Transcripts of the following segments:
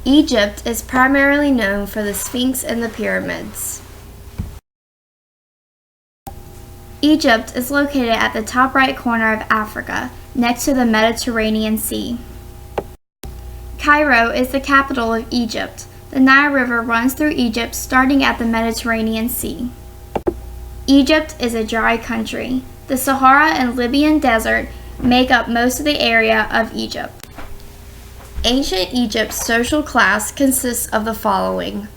Egypt is primarily known for the Sphinx and the pyramids. Egypt is located at the top right corner of Africa, next to the Mediterranean Sea. Cairo is the capital of Egypt. The Nile River runs through Egypt starting at the Mediterranean Sea. Egypt is a dry country. The Sahara and Libyan Desert make up most of the area of Egypt. Ancient Egypt's social class consists of the following: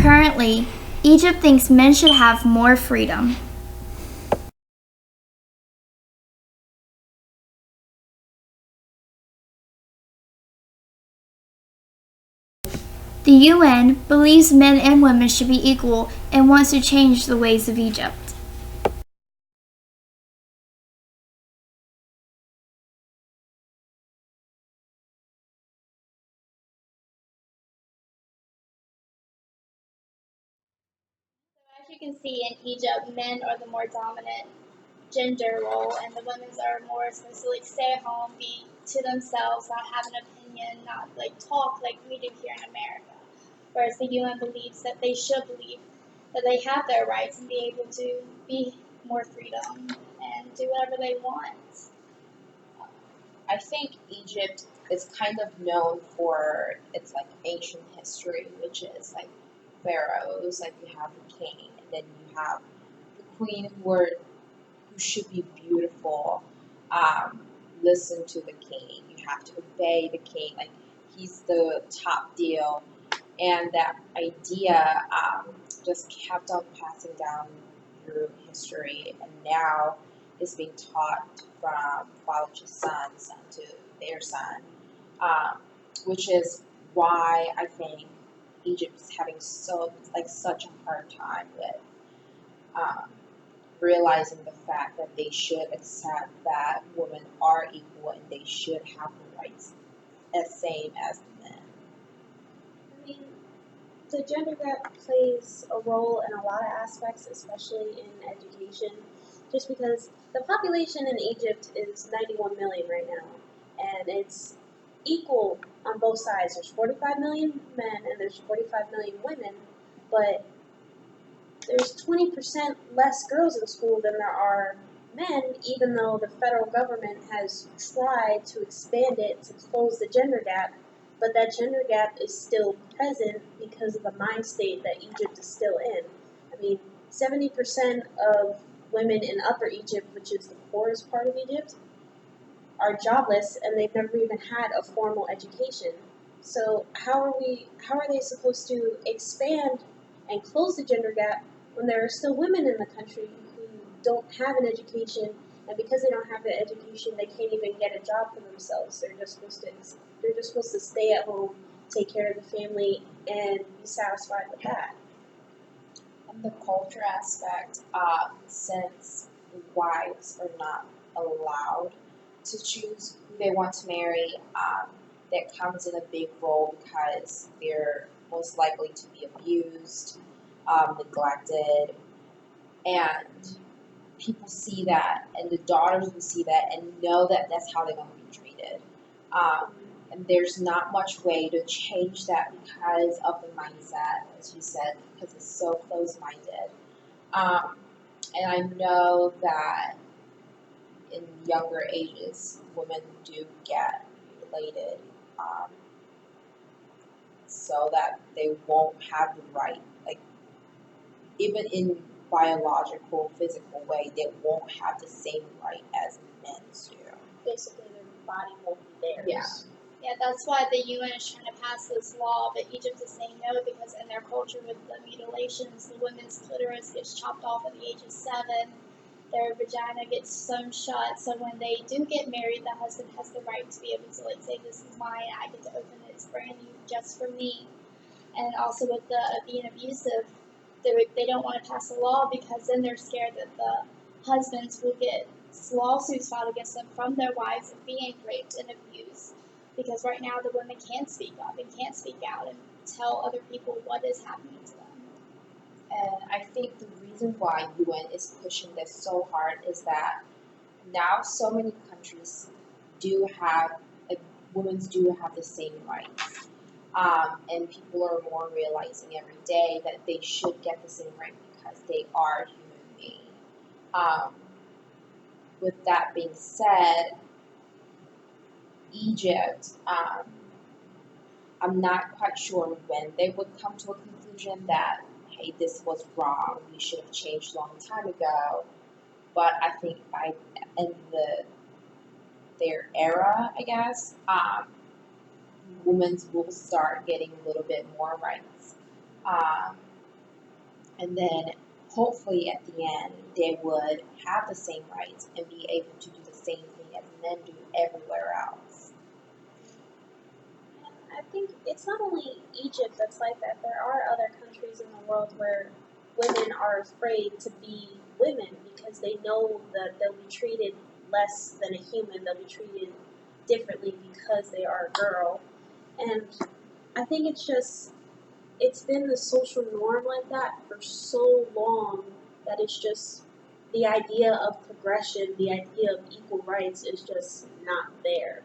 Currently, Egypt thinks men should have more freedom. The UN believes men and women should be equal and wants to change the ways of Egypt. As you can see in Egypt, men are the more dominant gender role, and the women's are more supposed to like stay at home, be to themselves, not have an opinion, not like talk like we do here in America. Whereas the UN believes that they should believe that they have their rights and be able to be more freedom and do whatever they want. I think Egypt is kind of known for its like ancient history, which is like pharaohs, like you have the king, and then you have the queen who should be beautiful. Um, Listen to the king. You have to obey the king. Like he's the top deal, and that idea just kept on passing down through history, and now is being taught from father to son, son to their son, um, which is why I think Egypt is having such a hard time with um, realizing the fact that they should accept that women are equal and they should have the rights as same as the men. I mean, the gender gap plays a role in a lot of aspects, especially in education, just because the population in Egypt is 91 million right now, and it's equal on both sides. There's 45 million men and there's 45 million women, but there's 20% less girls in school than there are men, even though the federal government has tried to expand it to close the gender gap. But that gender gap is still present because of the mind state that Egypt is still in. I mean, 70% of women in Upper Egypt, which is the poorest part of Egypt, are jobless and they've never even had a formal education. So how are they supposed to expand and close the gender gap when there are still women in the country who don't have an education, and because they don't have the education they can't even get a job for themselves. They're just supposed to stay at home, take care of the family and be satisfied with that. And the culture aspect, since wives are not allowed to choose who they want to marry, that comes in a big role because they're most likely to be abused, neglected, and people see that, and the daughters will see that and know that that's how they're going to be treated. Um, and there's not much way to change that because of the mindset, as you said, because it's so close-minded. Um, and I know that in younger ages, women do get mutilated, um, so that they won't have the right, like even in biological, physical way, they won't have the same right as men do. Basically their body won't be theirs. Yeah. Yeah, that's why the UN is trying to pass this law, but Egypt is saying no because in their culture with the mutilations, the women's clitoris gets chopped off at the age of 7, their vagina gets sewn shut, so when they do get married, the husband has the right to be able to like say, this is mine, I get to open it, it's brand new just for me. And also with the being abusive, they don't want to pass a law because then they're scared that the husbands will get lawsuits filed against them from their wives of being raped and abused. Because right now the women can't speak up and can't speak out and tell other people what is happening to them. And I think the reason why UN is pushing this so hard is that now so many countries do have, like, women do have the same rights. And people are more realizing every day that they should get the same right because they are human beings. Um, with that being said, Egypt, I'm not quite sure when they would come to a conclusion that, hey, this was wrong, we should have changed a long time ago. But I think by in their era, I guess, women will start getting a little bit more rights. Um, and then hopefully at the end they would have the same rights and be able to do the same thing as men do everywhere else. And I think it's not only Egypt that's like that. There are other countries in the world where women are afraid to be women because they know that they'll be treated less than a human. They'll be treated differently because they are a girl. And I think it's been the social norm like that for so long that it's just the idea of progression, the idea of equal rights is just not there.